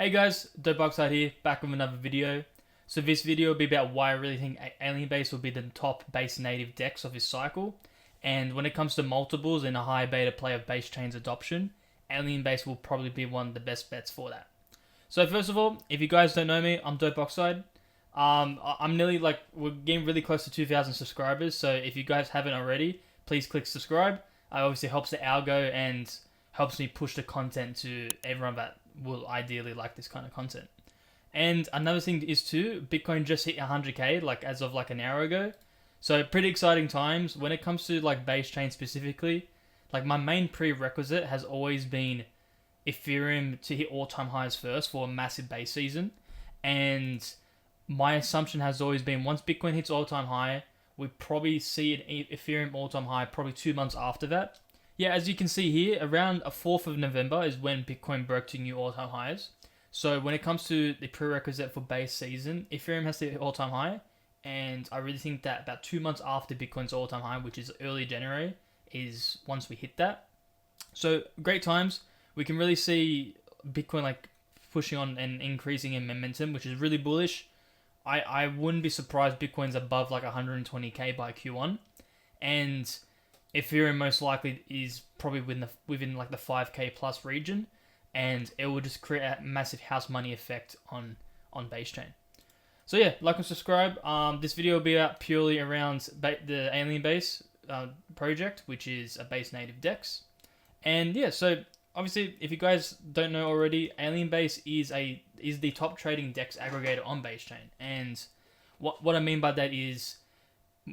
Hey guys, DopeOxide here, back with another video. So this video will be about why I really think Alienbase will be the top base native DEX of this cycle. And when it comes to multiples and a high beta play of base chains adoption, Alienbase will probably be one of the best bets for that. So first of all, if you guys don't know me, I'm DopeOxide. I'm nearly we're getting really close to 2,000 subscribers. So if you guys haven't already, please click subscribe. It obviously helps the algo and helps me push the content to everyone that will ideally like this kind of content. And another thing is too, Bitcoin just hit 100k as of an hour ago. So pretty exciting times when it comes to base chain specifically. My main prerequisite has always been Ethereum to hit all-time highs first for a massive base season. And my assumption has always been once Bitcoin hits all-time high, we probably see an Ethereum all-time high probably 2 months after that. Yeah, as you can see here, around 4th of November is when Bitcoin broke to new all-time highs. So when it comes to the prerequisite for base season, Ethereum has to hit all-time high. And I really think that about 2 months after Bitcoin's all-time high, which is early January, is once we hit that. So great times. We can really see Bitcoin pushing on and increasing in momentum, which is really bullish. I wouldn't be surprised Bitcoin's above 120k by Q1. And Ethereum most likely is probably within the 5k plus region, and it will just create a massive house money effect on base chain. So yeah, like and subscribe. This video will be purely around the Alienbase project, which is a base native DEX. And yeah, so obviously if you guys don't know already, Alienbase is the top trading DEX aggregator on base chain. And what I mean by that is,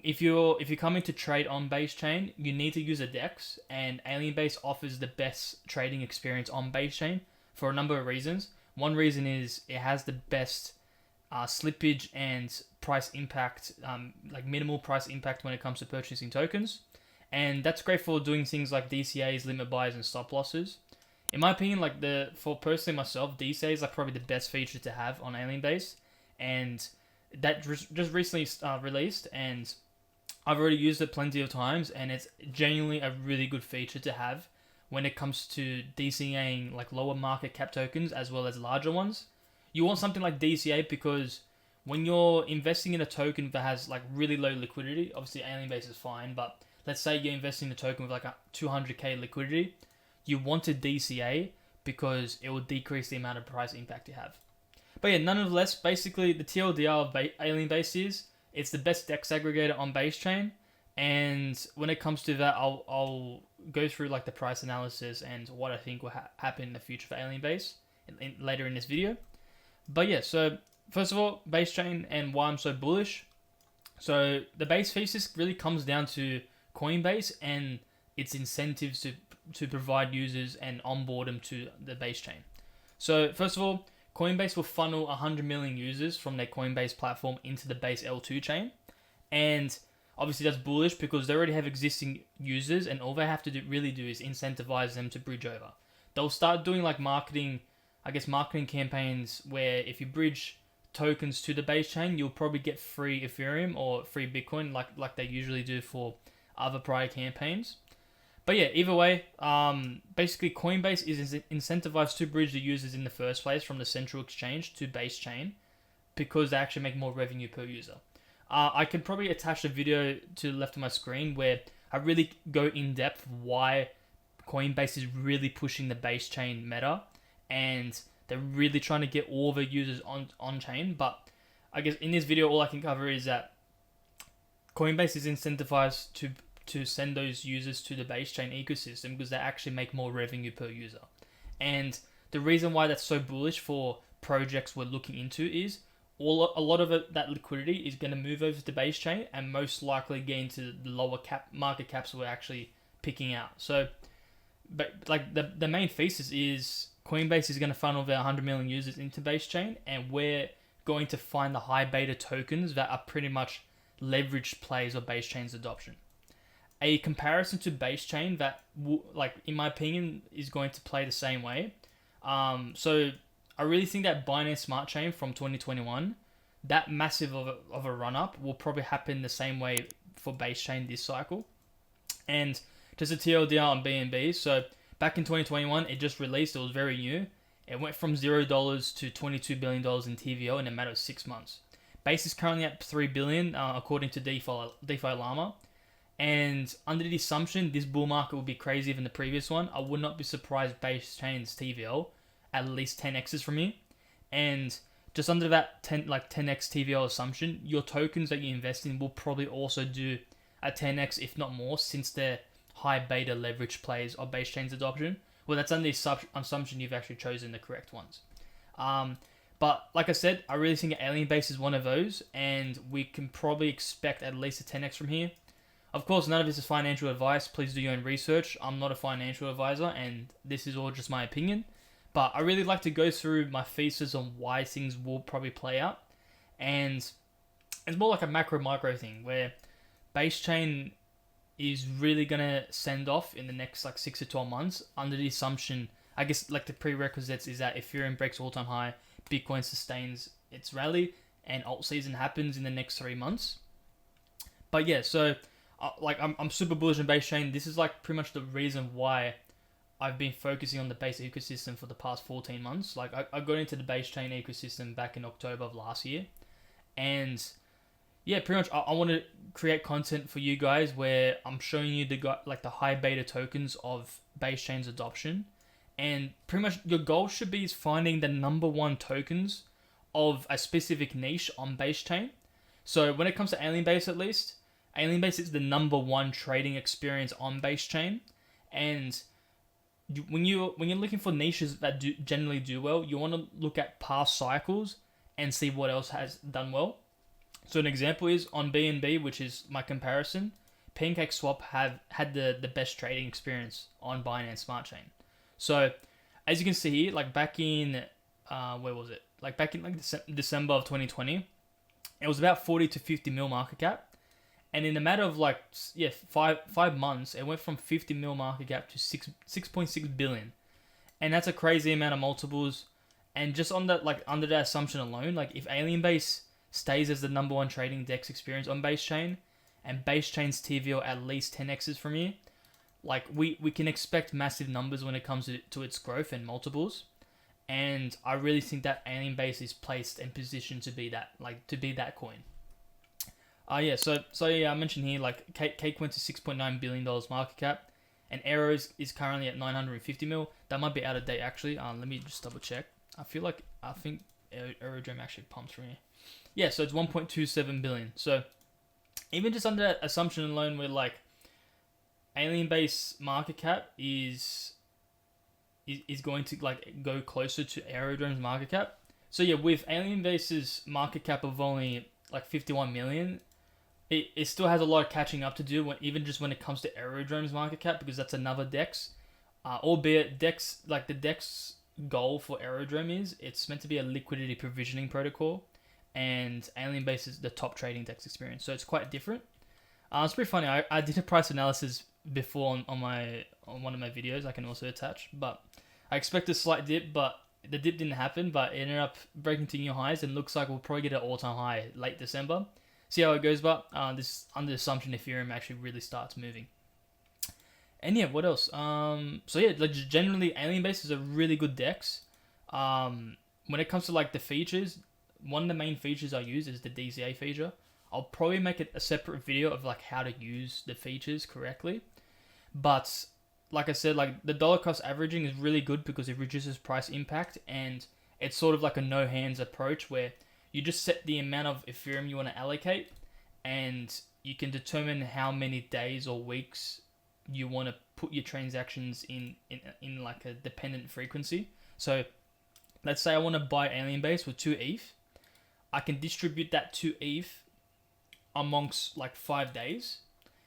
if you're coming to trade on base chain, you need to use a DEX, and Alienbase offers the best trading experience on base chain for a number of reasons. One reason is it has the best slippage and price impact, minimal price impact when it comes to purchasing tokens, and that's great for doing things like DCAs, limit buys, and stop losses. In my opinion, for personally myself, DCAs are probably the best feature to have on Alienbase, and that just recently released, and I've already used it plenty of times, and it's genuinely a really good feature to have when it comes to DCAing lower market cap tokens as well as larger ones. You want something like DCA because when you're investing in a token that has really low liquidity, obviously Alienbase is fine, but let's say you're investing in a token with a 200k liquidity, you want to DCA because it will decrease the amount of price impact you have. But yeah, nonetheless, basically the TLDR of Alienbase is it's the best DEX aggregator on base chain, and when it comes to that, I'll go through the price analysis and what I think will happen in the future for Alienbase later in this video. But yeah, so first of all, base chain and why I'm so bullish. So the base thesis really comes down to Coinbase and its incentives to provide users and onboard them to the base chain. So first of all, Coinbase will funnel 100 million users from their Coinbase platform into the base L2 chain. And obviously that's bullish because they already have existing users, and all they have to really do is incentivize them to bridge over. They'll start doing marketing campaigns where if you bridge tokens to the base chain, you'll probably get free Ethereum or free Bitcoin like they usually do for other prior campaigns. But yeah, either way, basically Coinbase is incentivized to bridge the users in the first place from the central exchange to base chain because they actually make more revenue per user. I can probably attach a video to the left of my screen where I really go in depth why Coinbase is really pushing the base chain meta, and they're really trying to get all the users on chain. But I guess in this video, all I can cover is that Coinbase is incentivized to send those users to the base chain ecosystem because they actually make more revenue per user. And the reason why that's so bullish for projects we're looking into is a lot of that liquidity is going to move over to the base chain and most likely get into the lower market caps we're actually picking out. So, but the main thesis is Coinbase is going to funnel their 100 million users into base chain, and we're going to find the high beta tokens that are pretty much leveraged plays of base chain's adoption. A comparison to base chain that, in my opinion, is going to play the same way. So I really think that Binance Smart Chain from 2021, that massive of a run-up will probably happen the same way for base chain this cycle. And just a TLDR on BNB. So back in 2021, it just released. It was very new. It went from $0 to $22 billion in TVL in a matter of 6 months. Base is currently at $3 billion, according to DeFi Llama. And under the assumption this bull market will be crazier than the previous one, I would not be surprised Base Chain's TVL at least 10x's from here. And just under that 10x TVL assumption, your tokens that you invest in will probably also do a 10x, if not more, since they're high beta leverage plays of Base Chain's adoption. Well, that's under the assumption you've actually chosen the correct ones. But like I said, I really think Alienbase is one of those, and we can probably expect at least a 10x from here. Of course, none of this is financial advice. Please do your own research. I'm not a financial advisor, and this is all just my opinion. But I really like to go through my thesis on why things will probably play out. And it's more like a macro-micro thing, where Base Chain is really going to send off in the next 6 to 12 months under the assumption, I guess the prerequisites is that Ethereum breaks all-time high, Bitcoin sustains its rally, and alt season happens in the next 3 months. But yeah, so I'm super bullish on Base Chain. This is pretty much the reason why I've been focusing on the Base ecosystem for the past 14 months. I got into the Base Chain ecosystem back in October of last year, and yeah, pretty much I want to create content for you guys where I'm showing you the high beta tokens of Base Chain's adoption, and pretty much your goal should be is finding the number one tokens of a specific niche on Base Chain. So when it comes to Alienbase, at least Alienbase is the number one trading experience on Base Chain, and when you're looking for niches that generally do well, you want to look at past cycles and see what else has done well. So an example is on BNB, which is my comparison. PancakeSwap have had the best trading experience on Binance Smart Chain. So as you can see here, back in where was it? Back in December of 2020, it was about 40 to 50 mil market cap. And in a matter of 5 months, it went from 50 mil market cap to 6.6 billion. And that's a crazy amount of multiples. And just on that, under that assumption alone, if Alienbase stays as the number one trading DEX experience on Base Chain, and Base Chain's TVL at least 10x's from here, we can expect massive numbers when it comes to its growth and multiples. And I really think that Alienbase is placed and positioned to be that coin. So I mentioned here, Cake went to $6.9 billion market cap, and Arrows is currently at 950 mil. That might be out of date, actually. Let me just double check. I think Aerodrome actually pumps from here. Yeah, so it's 1.27 billion. So even just under that assumption alone, where Alienbase market cap is going to go closer to Aerodrome's market cap. So yeah, with Alienbase's market cap of only 51 million, it still has a lot of catching up to do even just when it comes to Aerodrome's market cap, because that's another DEX. Albeit DEX, the DEX goal for Aerodrome is it's meant to be a liquidity provisioning protocol, and Alienbase is the top trading DEX experience, so it's quite different. It's pretty funny. I did a price analysis before on one of my videos. I can also attach, but I expect a slight dip, but the dip didn't happen. But it ended up breaking to new highs, and looks like we'll probably get an all-time high late December. See how it goes, but this under the assumption Ethereum actually really starts moving. And yeah, what else? So yeah, generally Alienbase is a really good DEX. When it comes to the features, one of the main features I use is the DCA feature. I'll probably make it a separate video of how to use the features correctly. But like I said, the dollar cost averaging is really good because it reduces price impact, and it's sort of a no hands approach where you just set the amount of Ethereum you want to allocate, and you can determine how many days or weeks you want to put your transactions in a dependent frequency. So let's say I want to buy Alienbase with 2 ETH. I can distribute that 2 ETH amongst 5 days.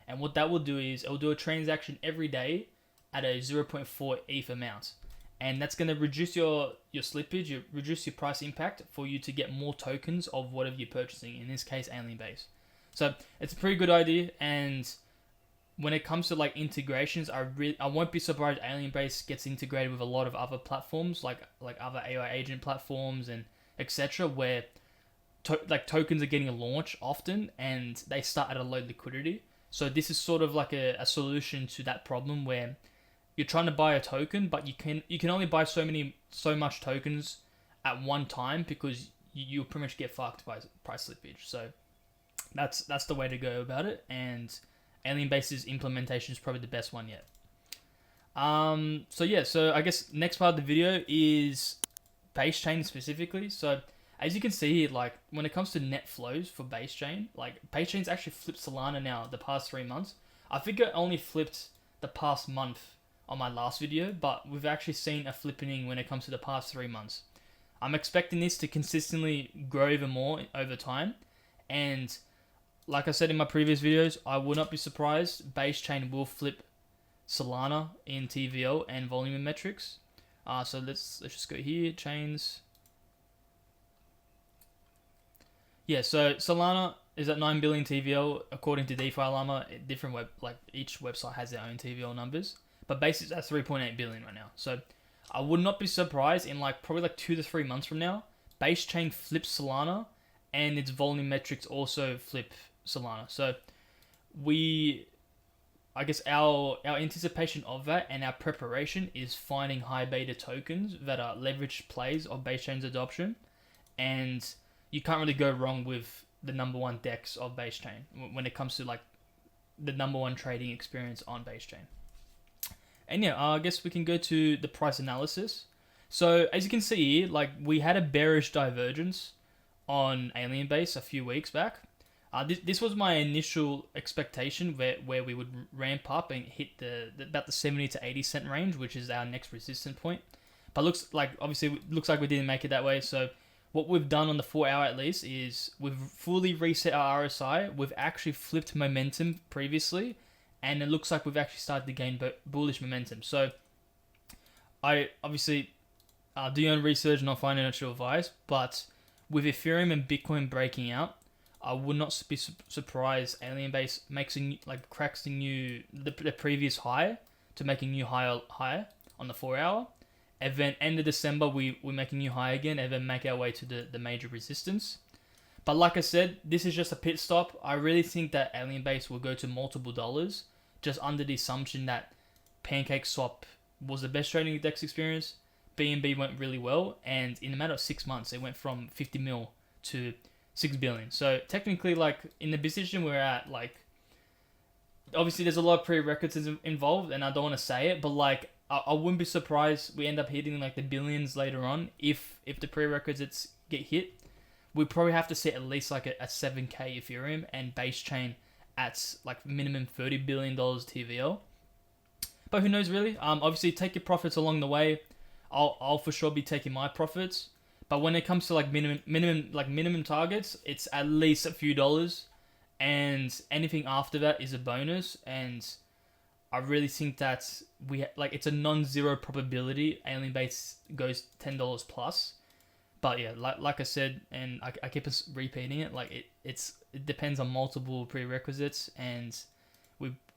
And what that will do is it will do a transaction every day at a 0.4 ETH amount. And that's going to reduce your slippage, reduce your price impact for you to get more tokens of whatever you're purchasing, in this case, Alienbase. So it's a pretty good idea. And when it comes to integrations, I won't be surprised Alienbase gets integrated with a lot of other platforms, like other AI agent platforms and etc., where tokens are getting launched often and they start at a low liquidity. So this is sort of a solution to that problem where you're trying to buy a token, but you can only buy so much tokens at one time, because you'll pretty much get fucked by price slippage. So that's the way to go about it, and Alienbase's implementation is probably the best one yet. So I guess next part of the video is base chain specifically. So as you can see here, like when it comes to net flows for base chain, like base chain's actually flipped Solana now the past 3 months. I think it only flipped the past month on my last video, but we've actually seen a flipping when it comes to the past 3 months. I'm expecting this to consistently grow even more over time, and like I said in my previous videos, I would not be surprised base chain will flip Solana in TVL and volume metrics. So let's just go here, chains. Yeah, so Solana is at 9 billion TVL according to DeFi Llama. Different each website has their own TVL numbers, but Base is at 3.8 billion right now. So I would not be surprised in probably 2 to 3 months from now, base chain flips Solana and its volume metrics also flip Solana. So I guess our anticipation of that and our preparation is finding high beta tokens that are leveraged plays of base chain's adoption, and you can't really go wrong with the number one DEX of base chain when it comes to the number one trading experience on base chain. And yeah, I guess we can go to the price analysis. So as you can see here, we had a bearish divergence on Alienbase a few weeks back. This was my initial expectation where we would ramp up and hit about the 70 to 80 cent range, which is our next resistance point. But looks like we didn't make it that way. So what we've done on the 4 hour at least is we've fully reset our RSI. We've actually flipped momentum previously, and it looks like we've actually started to gain bullish momentum. So I obviously do your own research, not financial advice, but with Ethereum and Bitcoin breaking out, I would not be surprised Alienbase makes cracks the previous high to make a new high on the 4 hour. And then end of December, we make a new high again, and then make our way to the major resistance. But like I said, this is just a pit stop. I really think that Alienbase will go to multiple dollars, just under the assumption that PancakeSwap was the best trading DEX experience. BNB went really well, and in a matter of 6 months, it went from 50 mil to 6 billion. So technically, in the position we're at, obviously there's a lot of prerequisites involved, and I don't want to say it, but I wouldn't be surprised we end up hitting the billions later on if the prerequisites get hit. We probably have to see at least a 7k Ethereum and base chain at minimum $30 billion TVL. But who knows really? Obviously take your profits along the way. I'll for sure be taking my profits. But when it comes to minimum targets, it's at least a few dollars, and anything after that is a bonus. And I really think that it's a non-zero probability Alienbase goes $10 plus. But yeah, like I said, and I keep repeating it, it depends on multiple prerequisites, and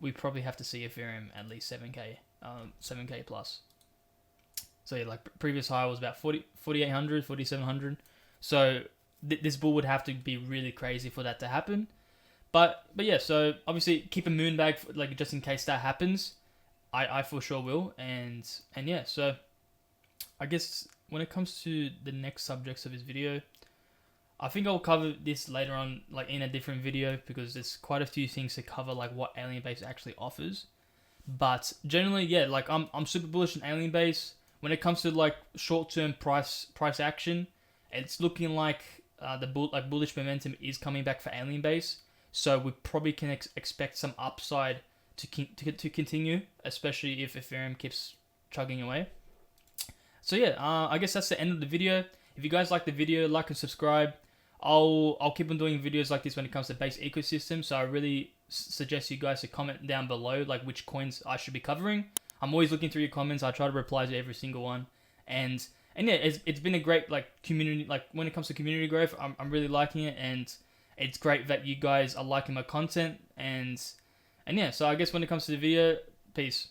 we probably have to see Ethereum at least 7k plus. So yeah, previous high was about 4,800, 4,700. So this bull would have to be really crazy for that to happen. But yeah, so obviously keep a moon bag just in case that happens. I for sure will. And yeah, so I guess when it comes to the next subjects of this video, I think I'll cover this later on in a different video, because there's quite a few things to cover, what Alienbase actually offers. But generally, yeah, I'm super bullish on Alienbase. When it comes to short-term price action, it's looking bullish momentum is coming back for Alienbase. So we probably can expect some upside to continue, especially if Ethereum keeps chugging away. So yeah, I guess that's the end of the video. If you guys like the video, like and subscribe. I'll keep on doing videos like this when it comes to base ecosystem. So I really suggest you guys to comment down below which coins I should be covering. I'm always looking through your comments. I try to reply to every single one. And yeah, it's been a great community. When it comes to community growth, I'm really liking it, and it's great that you guys are liking my content. And yeah, so I guess when it comes to the video, peace.